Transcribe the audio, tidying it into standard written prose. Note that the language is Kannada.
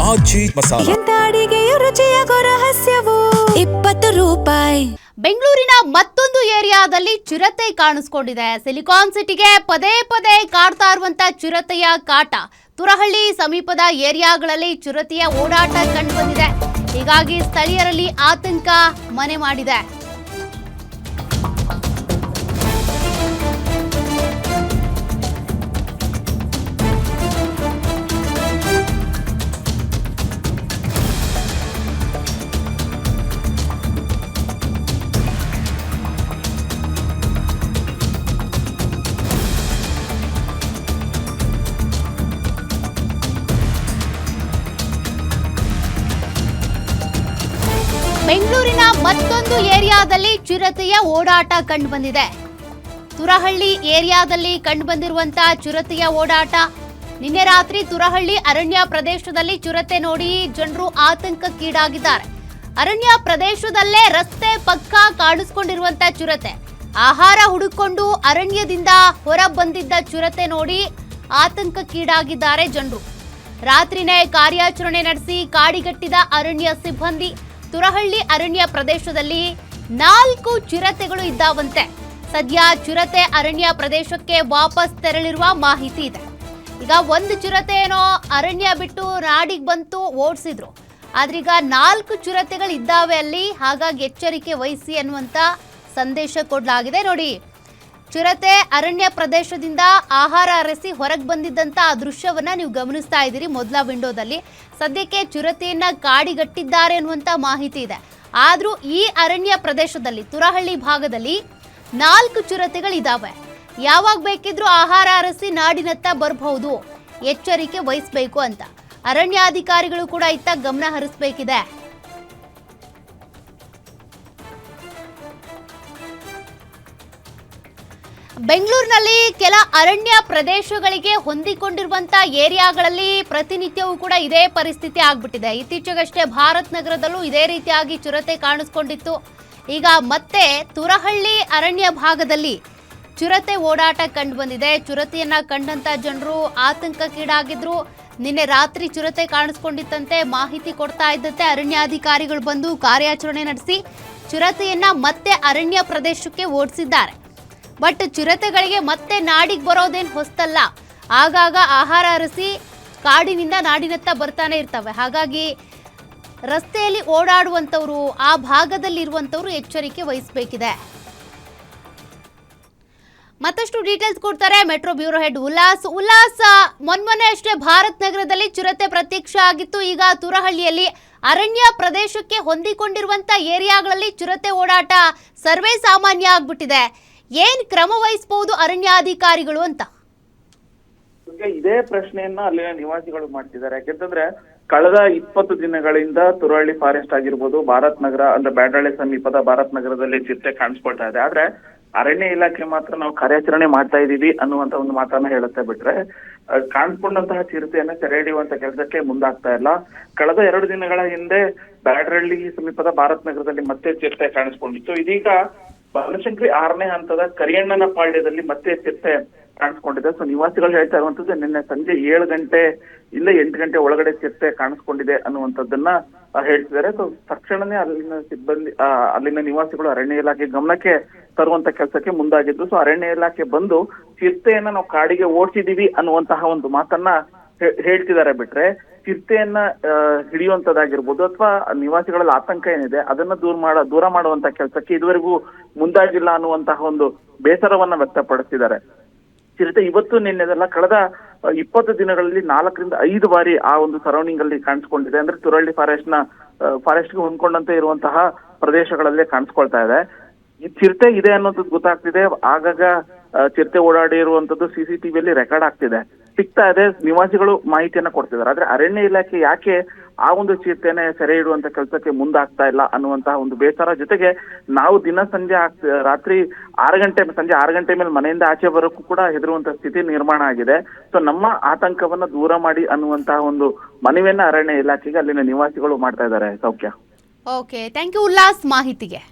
ಆಜಿ ಮಸಾಲ ಎಂತ ಅಡಿಗೆಯ ರುಚಿಯಾಗೋ ರಹಸ್ಯವು 20 ರೂಪಾಯಿ. ಬೆಂಗಳೂರಿನ ಮತ್ತೊಂದು ಏರಿಯಾದಲ್ಲಿ ಚಿರತೆ ಕಾಣಿಸ್ಕೊಂಡಿದೆ. ಸಿಲಿಕಾನ್ ಸಿಟಿಗೆ ಪದೇ ಪದೇ ಕಾಡ್ತಾ ಇರುವಂತ ಚಿರತೆಯ ಕಾಟ. ತುರಹಳ್ಳಿ ಸಮೀಪದ ಏರಿಯಾಗಳಲ್ಲಿ ಚಿರತೆಯ ಓಡಾಟ ಕಂಡುಬಂದಿದೆ. ಹೀಗಾಗಿ ಸ್ಥಳೀಯರಲ್ಲಿ ಆತಂಕ ಮನೆ ಮಾಡಿದೆ. ಬೆಂಗಳೂರಿನ ಮತ್ತೊಂದು ಏರಿಯಾದಲ್ಲಿ ಚಿರತೆಯ ಓಡಾಟ ಕಂಡುಬಂದಿದೆ. ತುರಹಳ್ಳಿ ಏರಿಯಾದಲ್ಲಿ ಕಂಡುಬಂದಿರುವಂತಹ ಚಿರತೆಯ ಓಡಾಟ. ನಿನ್ನೆ ರಾತ್ರಿ ತುರಹಳ್ಳಿ ಅರಣ್ಯ ಪ್ರದೇಶದಲ್ಲಿ ಚಿರತೆ ನೋಡಿ ಜನರು ಆತಂಕಕ್ಕೀಡಾಗಿದ್ದಾರೆ. ಅರಣ್ಯ ಪ್ರದೇಶದಲ್ಲೇ ರಸ್ತೆ ಪಕ್ಕ ಕಾಣಿಸ್ಕೊಂಡಿರುವಂತಹ ಚಿರತೆ. ಆಹಾರ ಹುಡುಕೊಂಡು ಅರಣ್ಯದಿಂದ ಹೊರ ಬಂದಿದ್ದ ಚಿರತೆ ನೋಡಿ ಆತಂಕಕ್ಕೀಡಾಗಿದ್ದಾರೆ ಜನರು. ರಾತ್ರಿನೇ ಕಾರ್ಯಾಚರಣೆ ನಡೆಸಿ ಕಾಡಿಗಟ್ಟಿದ ಅರಣ್ಯ ಸಿಬ್ಬಂದಿ. ತುರಹಳ್ಳಿ ಅರಣ್ಯ ಪ್ರದೇಶದಲ್ಲಿ 4 ಚಿರತೆಗಳು ಇದ್ದಾವಂತೆ. ಸದ್ಯ ಚಿರತೆ ಅರಣ್ಯ ಪ್ರದೇಶಕ್ಕೆ ವಾಪಸ್ ತೆರಳಿರುವ ಮಾಹಿತಿ ಇದೆ. ಈಗ ಒಂದು ಚಿರತೆ ಏನೋ ಅರಣ್ಯ ಬಿಟ್ಟು ನಾಡಿಗೆ ಬಂತು, ಓಡಿಸಿದ್ರು. ಆದ್ರೀಗ 4 ಚಿರತೆಗಳು ಇದ್ದಾವೆ ಅಲ್ಲಿ. ಹಾಗಾಗಿ ಎಚ್ಚರಿಕೆ ವಹಿಸಿ ಅನ್ನುವಂತ ಸಂದೇಶ ಕೊಡಲಾಗಿದೆ. ನೋಡಿ, ಚಿರತೆ ಅರಣ್ಯ ಪ್ರದೇಶದಿಂದ ಆಹಾರ ಅರಸಿ ಹೊರಗೆ ಬಂದಿದ್ದಂತ ಆ ದೃಶ್ಯವನ್ನ ನೀವು ಗಮನಿಸ್ತಾ ಇದ್ದೀರಿ ಮೊದಲ ವಿಂಡೋದಲ್ಲಿ. ಸದ್ಯಕ್ಕೆ ಚಿರತೆಯನ್ನ ಕಾಡಿಗಟ್ಟಿದ್ದಾರೆ ಅನ್ನುವಂತ ಮಾಹಿತಿ ಇದೆ. ಆದ್ರೂ ಈ ಅರಣ್ಯ ಪ್ರದೇಶದಲ್ಲಿ ತುರಹಳ್ಳಿ ಭಾಗದಲ್ಲಿ 4 ಚಿರತೆಗಳಿದಾವೆ. ಯಾವಾಗ ಬೇಕಿದ್ರೂ ಆಹಾರ ಅರಸಿ ನಾಡಿನತ್ತ ಬರಬಹುದು. ಎಚ್ಚರಿಕೆ ವಹಿಸಬೇಕು ಅಂತ ಅರಣ್ಯಾಧಿಕಾರಿಗಳು ಕೂಡ ಇತ್ತ ಗಮನ ಹರಿಸಬೇಕಿದೆ. ಬೆಂಗಳೂರಿನಲ್ಲಿ ಕೆಲ ಅರಣ್ಯ ಪ್ರದೇಶಗಳಿಗೆ ಹೊಂದಿಕೊಂಡಿರುವಂತಹ ಏರಿಯಾಗಳಲ್ಲಿ ಪ್ರತಿನಿತ್ಯವೂ ಕೂಡ ಇದೇ ಪರಿಸ್ಥಿತಿ ಆಗ್ಬಿಟ್ಟಿದೆ. ಇತ್ತೀಚೆಗಷ್ಟೇ ಭಾರತ್ ನಗರದಲ್ಲೂ ಇದೇ ರೀತಿಯಾಗಿ ಚಿರತೆ ಕಾಣಿಸ್ಕೊಂಡಿತ್ತು. ಈಗ ಮತ್ತೆ ತುರಹಳ್ಳಿ ಅರಣ್ಯ ಭಾಗದಲ್ಲಿ ಚಿರತೆ ಓಡಾಟ ಕಂಡು ಬಂದಿದೆ. ಚಿರತೆಯನ್ನ ಕಂಡಂತ ಜನರು ಆತಂಕಕ್ಕೀಡಾಗಿದ್ರು. ನಿನ್ನೆ ರಾತ್ರಿ ಚಿರತೆ ಕಾಣಿಸ್ಕೊಂಡಿತ್ತಂತೆ. ಮಾಹಿತಿ ಕೊಡ್ತಾ ಇದ್ದಂತೆ ಅರಣ್ಯಾಧಿಕಾರಿಗಳು ಬಂದು ಕಾರ್ಯಾಚರಣೆ ನಡೆಸಿ ಚಿರತೆಯನ್ನ ಮತ್ತೆ ಅರಣ್ಯ ಪ್ರದೇಶಕ್ಕೆ ಓಡಿಸಿದ್ದಾರೆ. ಬಟ್ ಚಿರತೆಗಳಿಗೆ ಮತ್ತೆ ನಾಡಿಗೆ ಬರೋದೇನು ಹೊಸ್ತಲ್ಲ. ಆಗಾಗ ಆಹಾರ ಅರಸಿ ಕಾಡಿನಿಂದ ನಾಡಿನತ್ತ ಬರ್ತಾನೆ ಇರ್ತವೆ. ಹಾಗಾಗಿ ರಸ್ತೆಯಲ್ಲಿ ಓಡಾಡುವಂಥವ್ರು, ಆ ಭಾಗದಲ್ಲಿ ಇರುವಂಥವ್ರು ಎಚ್ಚರಿಕೆ ವಹಿಸಬೇಕಿದೆ. ಮತ್ತಷ್ಟು ಡೀಟೇಲ್ಸ್ ಕೊಡ್ತಾರೆ ಮೆಟ್ರೋ ಬ್ಯೂರೋ ಹೆಡ್ ಉಲ್ಲಾಸ್. ಮೊನ್ನೆ ಅಷ್ಟೇ ಭಾರತ್ ನಗರದಲ್ಲಿ ಚಿರತೆ ಪ್ರತ್ಯಕ್ಷ ಆಗಿತ್ತು. ಈಗ ತುರಹಳ್ಳಿಯಲ್ಲಿ ಅರಣ್ಯ ಪ್ರದೇಶಕ್ಕೆ ಹೊಂದಿಕೊಂಡಿರುವಂತ ಏರಿಯಾಗಳಲ್ಲಿ ಚಿರತೆ ಓಡಾಟ ಸರ್ವೇ ಸಾಮಾನ್ಯ ಆಗ್ಬಿಟ್ಟಿದೆ. ಏನ್ ಕ್ರಮ ವಹಿಸಬಹುದು ಅರಣ್ಯಾಧಿಕಾರಿಗಳು ಅಂತ ಇದೇ ಪ್ರಶ್ನೆಯನ್ನ ಅಲ್ಲಿನ ನಿವಾಸಿಗಳು ಮಾಡ್ತಿದ್ದಾರೆ. ಯಾಕೆಂತಂದ್ರೆ ಕಳೆದ 20 ದಿನಗಳಿಂದ ತುರಹಳ್ಳಿ ಫಾರೆಸ್ಟ್ ಆಗಿರ್ಬೋದು, ಭಾರತ್ ನಗರ ಅಂದ್ರೆ ಬ್ಯಾಡಳ್ಳಿ ಸಮೀಪದ ಭಾರತ್ ನಗರದಲ್ಲಿ ಚಿರತೆ ಕಾಣಿಸ್ಕೊಳ್ತಾ ಇದೆ. ಆದ್ರೆ ಅರಣ್ಯ ಇಲಾಖೆ ಮಾತ್ರ ನಾವು ಕಾರ್ಯಾಚರಣೆ ಮಾಡ್ತಾ ಇದೀವಿ ಅನ್ನುವಂತ ಒಂದು ಮಾತನ್ನ ಹೇಳುತ್ತೆ ಬಿಟ್ರೆ ಕಾಣಿಸ್ಕೊಂಡಂತಹ ಚಿರತೆಯನ್ನ ಸೆರೆ ಹಿಡಿಯುವಂತ ಕೆಲಸಕ್ಕೆ ಮುಂದಾಗ್ತಾ ಇಲ್ಲ. ಕಳೆದ 2 ದಿನಗಳ ಹಿಂದೆ ಬ್ಯಾಡಳ್ಳಿ ಸಮೀಪದ ಭಾರತ್ ನಗರದಲ್ಲಿ ಮತ್ತೆ ಚಿರತೆ ಕಾಣಿಸ್ಕೊಂಡಿತ್ತು. ಇದೀಗ ಬನಶಂಕರಿ 6ನೇ ಹಂತದ ಕರಿಯಣ್ಣನ ಪಾಳ್ಯದಲ್ಲಿ ಮತ್ತೆ ಚಿರತೆ ಕಾಣಿಸ್ಕೊಂಡಿದೆ. ಸೊ ನಿವಾಸಿಗಳು ಹೇಳ್ತಾ ಇರುವಂತದ್ದು ನಿನ್ನೆ ಸಂಜೆ 7 ಗಂಟೆ ಇಲ್ಲ 8 ಗಂಟೆ ಒಳಗಡೆ ಚಿರತೆ ಕಾಣಿಸ್ಕೊಂಡಿದೆ ಅನ್ನುವಂಥದ್ದನ್ನ ಹೇಳ್ತಿದ್ದಾರೆ. ಸೊ ತಕ್ಷಣನೇ ಅಲ್ಲಿನ ಸಿಬ್ಬಂದಿ ಅಲ್ಲಿನ ನಿವಾಸಿಗಳು ಅರಣ್ಯ ಇಲಾಖೆ ಗಮನಕ್ಕೆ ತರುವಂತ ಕೆಲಸಕ್ಕೆ ಮುಂದಾಗಿದ್ರು. ಸೊ ಅರಣ್ಯ ಇಲಾಖೆ ಬಂದು ಚಿರತೆಯನ್ನ ನಾವು ಕಾಡಿಗೆ ಓಡಿಸಿದೀವಿ ಅನ್ನುವಂತಹ ಒಂದು ಮಾತನ್ನ ಹೇಳ್ತಿದ್ದಾರೆ ಬಿಟ್ರೆ ಚಿರತೆಯನ್ನ ಹಿಡಿಯುವಂತದ್ದಾಗಿರ್ಬೋದು ಅಥವಾ ನಿವಾಸಿಗಳಲ್ಲಿ ಆತಂಕ ಏನಿದೆ ಅದನ್ನ ದೂರ ಮಾಡುವಂತ ಕೆಲಸಕ್ಕೆ ಇದುವರೆಗೂ ಮುಂದಾಗಿಲ್ಲ ಅನ್ನುವಂತಹ ಒಂದು ಬೇಸರವನ್ನ ವ್ಯಕ್ತಪಡಿಸಿದ್ದಾರೆ. ಚಿರತೆ ಇವತ್ತು ನಿನ್ನೆದೆಲ್ಲ ಕಳೆದ 20 ದಿನಗಳಲ್ಲಿ 4 ರಿಂದ 5 ಬಾರಿ ಆ ಒಂದು ಸರೌಂಡಿಂಗ್ ಅಲ್ಲಿ ಕಾಣಿಸ್ಕೊಂಡಿದೆ. ಅಂದ್ರೆ ತುರಹಳ್ಳಿ ಫಾರೆಸ್ಟ್ಗೆ ಹೊಂದ್ಕೊಂಡಂತೆ ಇರುವಂತಹ ಪ್ರದೇಶಗಳಲ್ಲೇ ಕಾಣಿಸ್ಕೊಳ್ತಾ ಇದೆ. ಈ ಚಿರತೆ ಇದೆ ಅನ್ನೋದು ಗೊತ್ತಾಗ್ತಿದೆ. ಆಗಾಗ ಚಿರತೆ ಓಡಾಡಿರುವಂತದ್ದು CCTVಯಲ್ಲಿ ರೆಕಾರ್ಡ್ ಆಗ್ತಿದೆ, ಸಿಗ್ತಾ ಇದೆ. ನಿವಾಸಿಗಳು ಮಾಹಿತಿಯನ್ನ ಕೊಡ್ತಿದ್ದಾರೆ. ಆದ್ರೆ ಅರಣ್ಯ ಇಲಾಖೆ ಯಾಕೆ ಆ ಒಂದು ಚಿರತೆನೆ ಸೆರೆ ಇಡುವಂತ ಕೆಲಸಕ್ಕೆ ಮುಂದಾಗ್ತಾ ಇಲ್ಲ ಅನ್ನುವಂತಹ ಒಂದು ಬೇಸರ ಜೊತೆಗೆ ನಾವು ರಾತ್ರಿ 6 ಗಂಟೆ ಮೇಲೆ ಮನೆಯಿಂದ ಆಚೆ ಬರೋಕ್ಕೂ ಕೂಡ ಹೆದರುವಂತ ಸ್ಥಿತಿ ನಿರ್ಮಾಣ ಆಗಿದೆ. ಸೊ ನಮ್ಮ ಆತಂಕವನ್ನ ದೂರ ಮಾಡಿ ಅನ್ನುವಂತಹ ಒಂದು ಮನವಿಯನ್ನ ಅರಣ್ಯ ಇಲಾಖೆಗೆ ಅಲ್ಲಿನ ನಿವಾಸಿಗಳು ಮಾಡ್ತಾ ಇದ್ದಾರೆ. ಸೌಖ್ಯ. ಓಕೆ, ಥ್ಯಾಂಕ್ ಯು ಉಲ್ಲಾಸ್ ಮಾಹಿತಿಗೆ.